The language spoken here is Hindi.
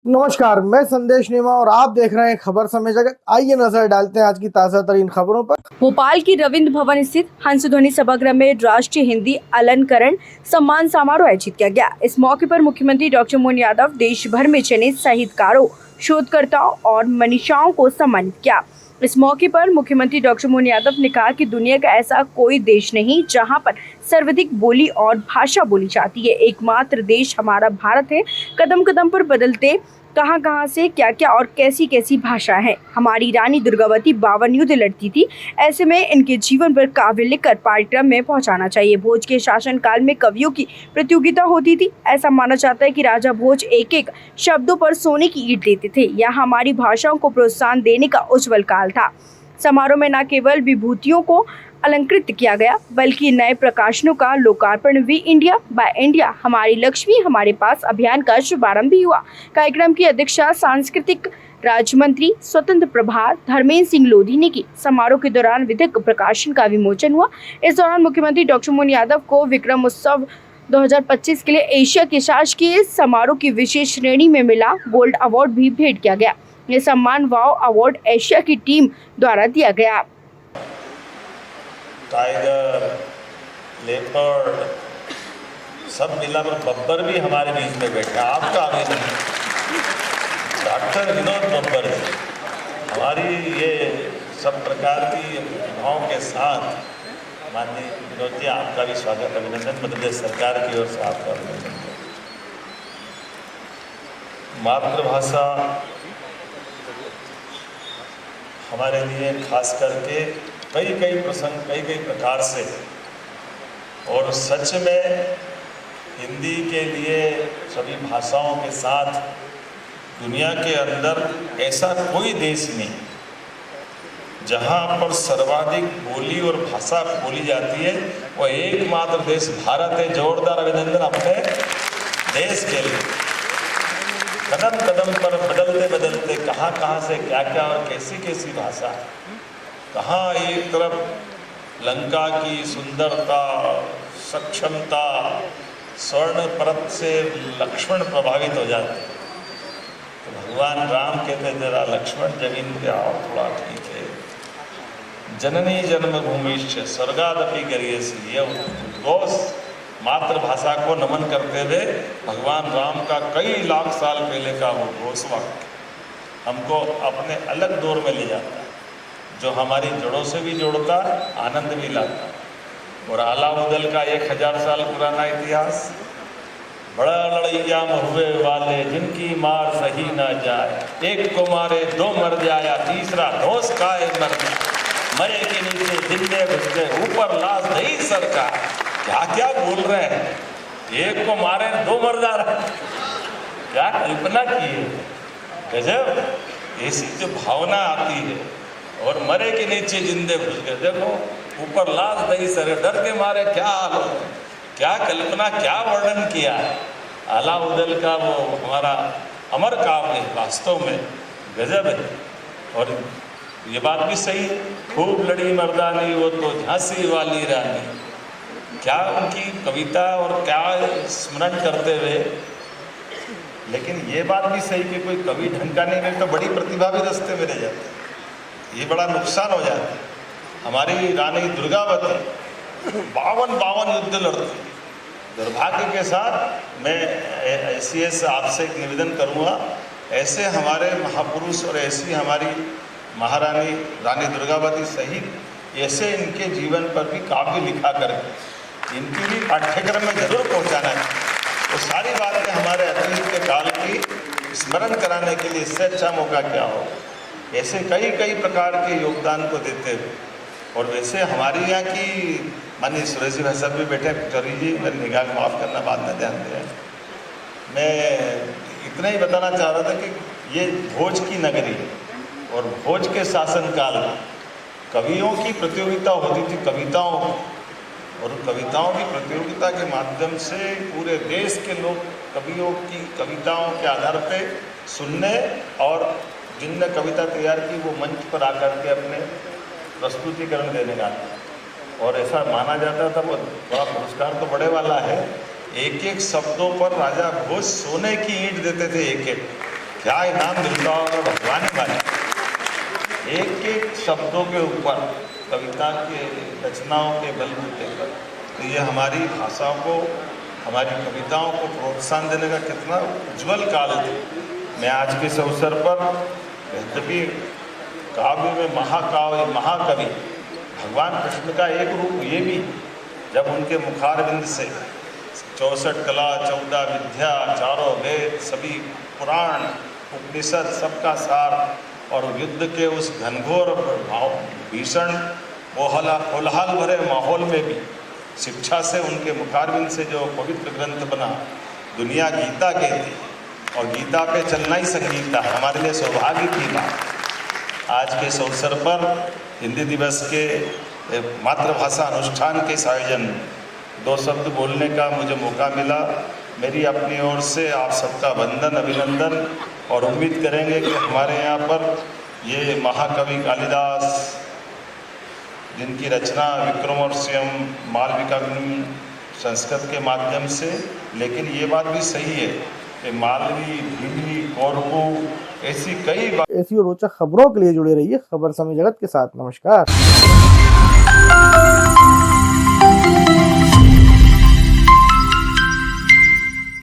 नमस्कार, मैं संदेश नेमा और आप देख रहे हैं खबर समय जगत। आइए नजर डालते हैं आज की ताजा तरीन खबरों पर। भोपाल की रविंद्र भवन स्थित हंसध्वनि सभागृह में राष्ट्रीय हिंदी अलंकरण सम्मान समारोह आयोजित किया गया। इस मौके पर मुख्यमंत्री डॉक्टर मोहन यादव देश भर में चयनित साहित्यकारों, शोधकर्ताओं और मनीषाओं को सम्मानित किया। इस मौके पर मुख्यमंत्री डॉक्टर मोहन यादव ने कहा कि दुनिया का ऐसा कोई देश नहीं जहां पर सर्वाधिक बोली और भाषा बोली जाती है। एकमात्र देश हमारा भारत है। कदम कदम पर बदलते कहां से क्या और कैसी कैसी भाषा है। हमारी रानी दुर्गावती 52 युद्ध लड़ती थी। ऐसे में इनके जीवन पर काव्य लिखकर पाठ्यक्रम में पहुंचाना चाहिए। भोज के शासन काल में कवियों की प्रतियोगिता होती थी। ऐसा माना जाता है कि राजा भोज एक एक शब्दों पर सोने की ईंट देते थे। यह हमारी भाषाओं को प्रोत्साहन देने का उज्जवल काल था। समारोह में न केवल विभूतियों को अलंकृत किया गया बल्कि नए प्रकाशनों का लोकार्पण वी इंडिया बाय इंडिया हमारी लक्ष्मी हमारे पास अभियान का शुभारंभ भी हुआ। कार्यक्रम की अध्यक्षता सांस्कृतिक राज्य मंत्री स्वतंत्र प्रभार धर्मेंद्र सिंह लोधी ने की। समारोह के दौरान विधिक प्रकाशन का विमोचन हुआ। इस दौरान मुख्यमंत्री डॉक्टर मोहन यादव को विक्रम उत्सव 2025 के लिए एशिया के शासकीय समारोह की विशेष श्रेणी में मिला गोल्ड अवार्ड भी भेंट किया गया। यह सम्मान वाव अवार्ड एशिया की टीम द्वारा दिया गया। टाइगर, लेपर्ड सब मिला कर बब्बर भी हमारे बीच में बैठा। आपका आवेदन डॉक्टर विनोद बब्बर जी, हमारी ये सब प्रकार की भावों के साथ माननीय विनोद जी, आपका भी स्वागत, अभिनंदन मध्य प्रदेश सरकार की ओर से आपका अभिनंदन। मातृभाषा हमारे लिए खास करके कई प्रसंग कई प्रकार से, और सच में हिंदी के लिए सभी भाषाओं के साथ दुनिया के अंदर ऐसा कोई देश नहीं जहां पर सर्वाधिक बोली और भाषा बोली जाती है। वो एकमात्र देश भारत है। जोरदार अभिनंदन अपने देश के लिए। कदम कदम पर बदलते कहाँ से क्या और कैसी भाषा, कहाँ एक तरफ लंका की सुंदरता, सक्षमता, स्वर्ण परत से लक्ष्मण प्रभावित हो जाते, तो भगवान राम कहते जरा लक्ष्मण जमीन पे आओ थोड़ा, ठीक है। जननी जन्मभूमिश्च स्वर्गादपि गरीयसी, ये उद्घोष मातृभाषा को नमन करते हुए भगवान राम का कई लाख साल पहले का वो घोष वाक्य हमको अपने अलग दौर में ले जाता है, जो हमारी जड़ों से भी जोड़ता, आनंद भी लाता। और अलाउद्दीन का 1000 साल पुराना इतिहास, बड़ा लड़ैया हुए वाले जिनकी मार सही ना जाए, एक को मारे दो मर जाया, तीसरा धोस खाए मर जाए, मरे के नीचे जिंदे घुस गए, ऊपर लाश नहीं सरकार। क्या बोल रहे हैं, एक को मारे दो मर जा रहा है, क्या कल्पना की है। गजब, ऐसी जो भावना आती है। और मरे के नीचे जिंदे घुस गए, देखो ऊपर लाश नहीं सरे, डर के मारे क्या हाल हो, क्या कल्पना, क्या वर्णन किया है। अलाउद्दीन का वो हमारा अमर काव्य वास्तव में गजब है। और ये बात भी सही है, खूब लड़ी मर्दानी वो तो झांसी वाली रानी, क्या उनकी कविता और क्या स्मरण करते हुए। लेकिन ये बात भी सही कि कोई कवि ढंग का नहीं रहे तो बड़ी प्रतिभा भी रास्ते में रह जाती, ये बड़ा नुकसान हो जाता है। हमारी रानी दुर्गावती 52 युद्ध लड़ती। दुर्भाग्य के साथ मैं ऐसे आपसे एक निवेदन करूँगा, ऐसे हमारे महापुरुष और ऐसी हमारी महारानी रानी दुर्गावती सहित ऐसे इनके जीवन पर भी काव्य लिखा करके इनकी भी पाठ्यक्रम में जरूर पहुँचाना है। तो सारी बातें हमारे अतीत के काल की स्मरण कराने के लिए इससे अच्छा मौका क्या हो। ऐसे कई प्रकार के योगदान को देते हुए, और वैसे हमारी यहाँ की माननीय सुरेश जी भाई साहब भी बैठे, चौरी जी मेरी निगाह को माफ़ करना, बाद में ध्यान दें। मैं इतना ही बताना चाह रहा था कि ये भोज की नगरी और भोज के शासनकाल में कवियों की प्रतियोगिता होती थी, कविताओं, और कविताओं की प्रतियोगिता के माध्यम से पूरे देश के लोग कवियों की कविताओं के आधार पे सुनने, और जिनने कविता तैयार की वो मंच पर आकर के अपने प्रस्तुतिकरण देने का, और ऐसा माना जाता था वो बड़ा पुरस्कार तो बड़े वाला है। एक शब्दों पर राजा भोज सोने की ईंट देते थे, एक क्या इनाम मिलता होगा भगवान ही माने। एक एक शब्दों के ऊपर, कविता के रचनाओं के बलबूते पर, तो ये हमारी भाषा को, हमारी कविताओं को प्रोत्साहन देने का कितना उज्जवल काल था। मैं आज के इस अवसर पर यद्यपि काव्य में महाकवि भगवान कृष्ण का एक रूप ये भी, जब उनके मुखारविंद से 64 कला 14 विद्या, चारों वेद, सभी पुराण उपनिषद, सबका सार, और युद्ध के उस घनघोर भीषण कोलाहल भरे माहौल में भी शिक्षा से, उनके मुखारविंद से जो पवित्र ग्रंथ बना, दुनिया गीता कहती, और गीता पे चलना ही संगीत था। हमारे लिए सौभाग्य की बात आज के इस अवसर पर हिंदी दिवस के मातृभाषा अनुष्ठान के इस आयोजन में 2 शब्द बोलने का मुझे मौका मिला। मेरी अपनी ओर से आप सबका वंदन, अभिनंदन, और उम्मीद करेंगे कि हमारे यहाँ पर ये महाकवि कालिदास, जिनकी रचना विक्रमोर्वशीयम, मालविकाग्नि संस्कृत के माध्यम से, लेकिन ये बात भी सही है कि मालवी, भीलवी, कोरकू, ऐसी कई ऐसी और रोचक खबरों के लिए जुड़े रहिए खबर समय जगत के साथ। नमस्कार।